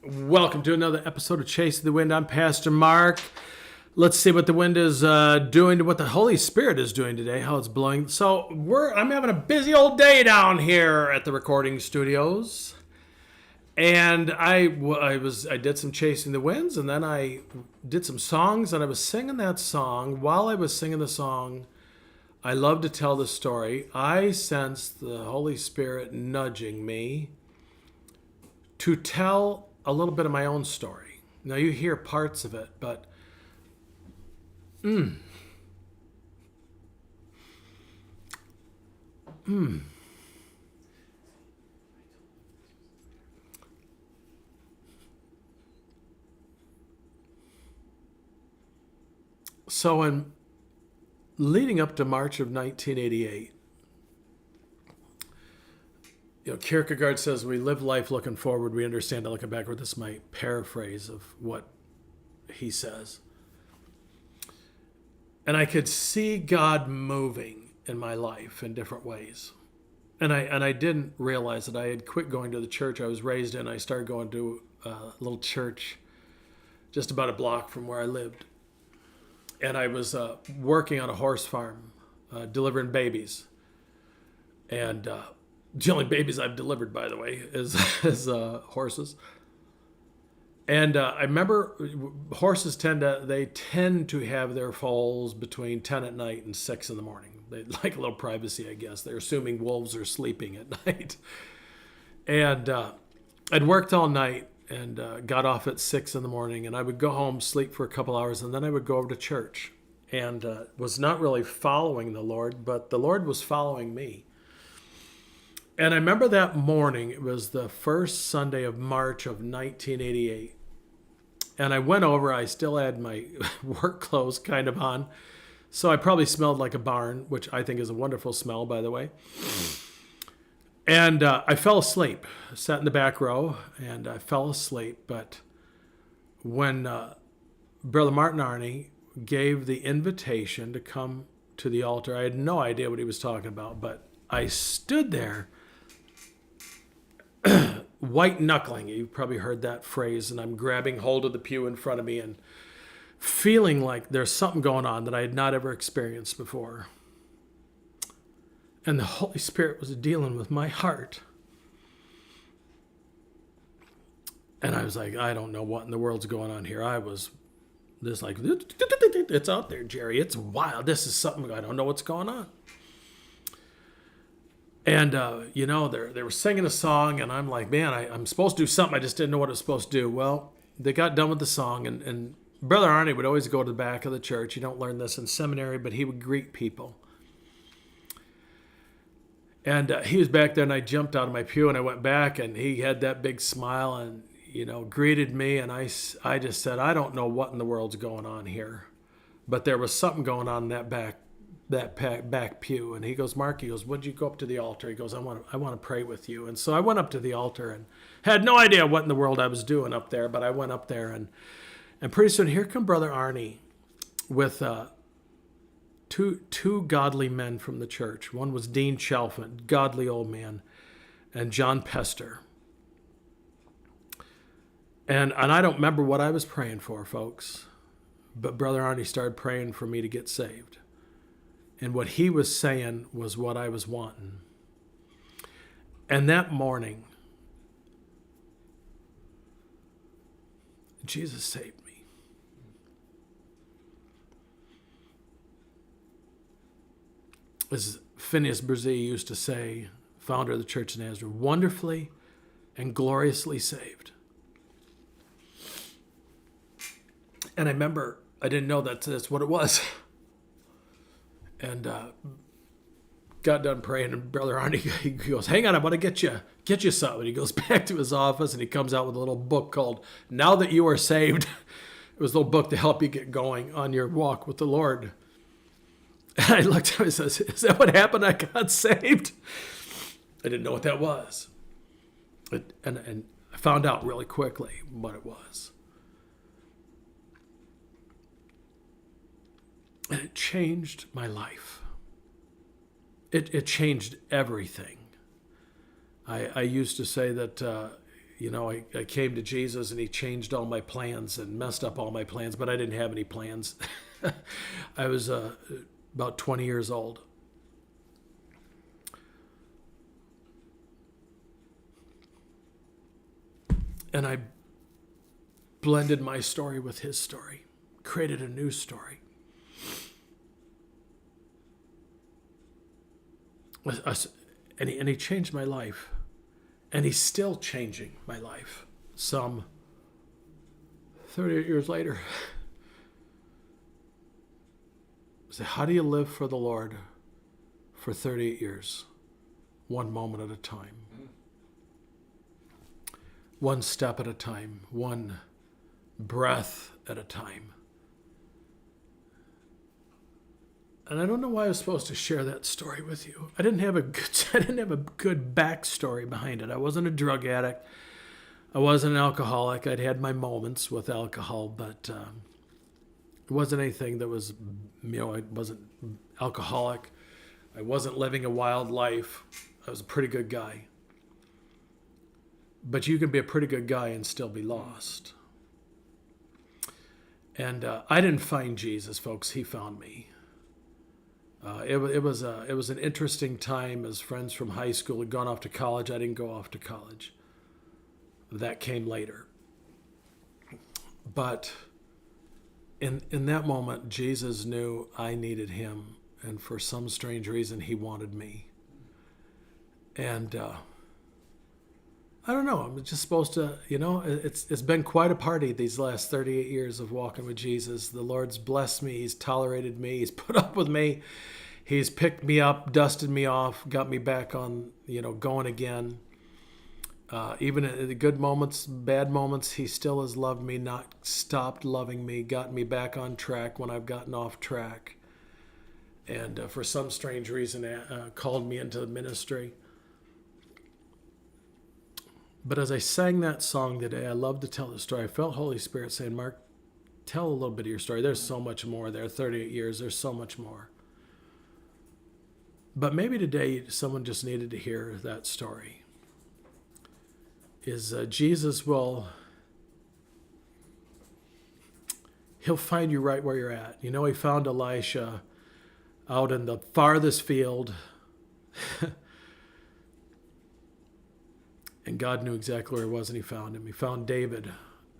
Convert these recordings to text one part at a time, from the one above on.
Welcome to another episode of Chasing the Wind. I'm Pastor Mark. Let's see what the wind is doing, what the Holy Spirit is doing today, how it's blowing. I'm having a busy old day down here at the recording studios, and I did some Chasing the Winds, and then I did some songs, and I was singing that song. While I was singing the song, I love to tell the story. I sensed the Holy Spirit nudging me to tell a little bit of my own story. Now you hear parts of it, but so in leading up to March of 1988, Kierkegaard says we live life looking forward, we understand it looking backward. This is my paraphrase of what he says. And I could see God moving in my life in different ways. And I didn't realize that I had quit going to the church I was raised in. I started going to a little church just about a block from where I lived. And I was working on a horse farm, delivering babies. And the only babies I've delivered, by the way, is horses. And I remember horses tend to have their foals between 10 at night and 6 in the morning. They like a little privacy, I guess. They're assuming wolves are sleeping at night. And I'd worked all night and got off at 6 in the morning. And I would go home, sleep for a couple hours, and then I would go over to church. And was not really following the Lord, but the Lord was following me. And I remember that morning, it was the first Sunday of March of 1988. And I went over, I still had my work clothes kind of on. So I probably smelled like a barn, which I think is a wonderful smell, by the way. And I fell asleep, sat in the back row, and I fell asleep. But when Brother Martin Arney gave the invitation to come to the altar, I had no idea what he was talking about, but I stood there white knuckling. You've probably heard that phrase. And I'm grabbing hold of the pew in front of me and feeling like there's something going on that I had not ever experienced before. And the Holy Spirit was dealing with my heart. And I was like, I don't know what in the world's going on here. I was just like, it's out there, Jerry. It's wild. This is something, I don't know what's going on. And, they were singing a song, and I'm like, man, I'm supposed to do something. I just didn't know what I was supposed to do. Well, they got done with the song, and Brother Arnie would always go to the back of the church. You don't learn this in seminary, but he would greet people. And he was back there, and I jumped out of my pew, and I went back, and he had that big smile and, greeted me. And I just said, I don't know what in the world's going on here. But there was something going on in that back pew. And he goes, Mark, would you go up to the altar? He goes, I want to pray with you. And so I went up to the altar and had no idea what in the world I was doing up there, but I went up there and pretty soon here come Brother Arnie with two godly men from the church. One was Dean Chalfant, godly old man, and John Pester. And I don't remember what I was praying for, folks, but Brother Arnie started praying for me to get saved. And what he was saying was what I was wanting. And that morning, Jesus saved me. As Phineas Brzee used to say, founder of the Church of Nazareth, wonderfully and gloriously saved. And I remember, I didn't know that's what it was. And got done praying, and Brother Arnie, he goes, hang on, I want to get you something. He goes back to his office, and he comes out with a little book called Now That You Are Saved. It was a little book to help you get going on your walk with the Lord. And I looked at him and says, is that what happened? I got saved? I didn't know what that was. And I found out really quickly what it was. And it changed my life. It changed everything. I used to say that, I came to Jesus and he changed all my plans and messed up all my plans, but I didn't have any plans. I was about 20 years old. And I blended my story with his story, created a new story. And he changed my life. And he's still changing my life. Some 38 years later. So how do you live for the Lord for 38 years? One moment at a time. One step at a time. One breath at a time. And I don't know why I was supposed to share that story with you. I didn't have a good backstory behind it. I wasn't a drug addict. I wasn't an alcoholic. I'd had my moments with alcohol, but it wasn't anything that was, I wasn't alcoholic. I wasn't living a wild life. I was a pretty good guy. But you can be a pretty good guy and still be lost. And I didn't find Jesus, folks. He found me. It was an interesting time as friends from high school had gone off to college. I didn't go off to college. That came later. But in that moment, Jesus knew I needed him, and for some strange reason, he wanted me. And I don't know. I'm just supposed to, it's been quite a party these last 38 years of walking with Jesus. The Lord's blessed me. He's tolerated me. He's put up with me. He's picked me up, dusted me off, got me back on, going again. Even in the good moments, bad moments, he still has loved me, not stopped loving me, got me back on track when I've gotten off track. And for some strange reason, called me into the ministry. But as I sang that song today, I love to tell the story. I felt Holy Spirit saying, Mark, tell a little bit of your story. There's so much more there. 38 years, there's so much more. But maybe today someone just needed to hear that story. Jesus he'll find you right where you're at. He found Elisha out in the farthest field. And God knew exactly where he was, and he found him. He found David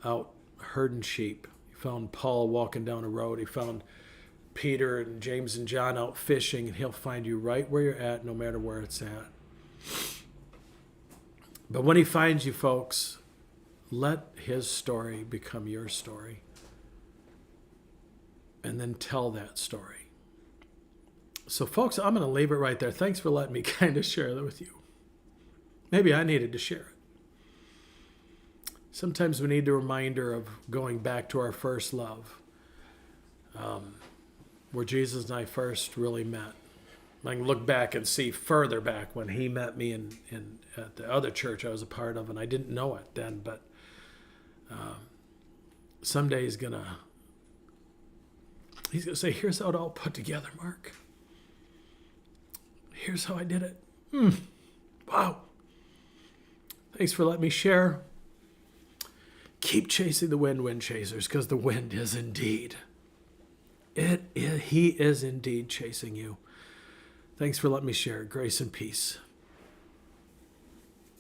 out herding sheep. He found Paul walking down a road. He found Peter and James and John out fishing, and he'll find you right where you're at, no matter where it's at. But when he finds you, folks, let his story become your story. And then tell that story. So, folks, I'm going to leave it right there. Thanks for letting me kind of share that with you. Maybe I needed to share it. Sometimes we need the reminder of going back to our first love, where Jesus and I first really met. I can look back and see further back when he met me at the other church I was a part of, and I didn't know it then, but someday he's going to say, here's how it all put together, Mark. Here's how I did it. Wow. Thanks for letting me share. Keep chasing the wind chasers, because the wind is indeed. He is indeed chasing you. Thanks for letting me share. Grace and peace.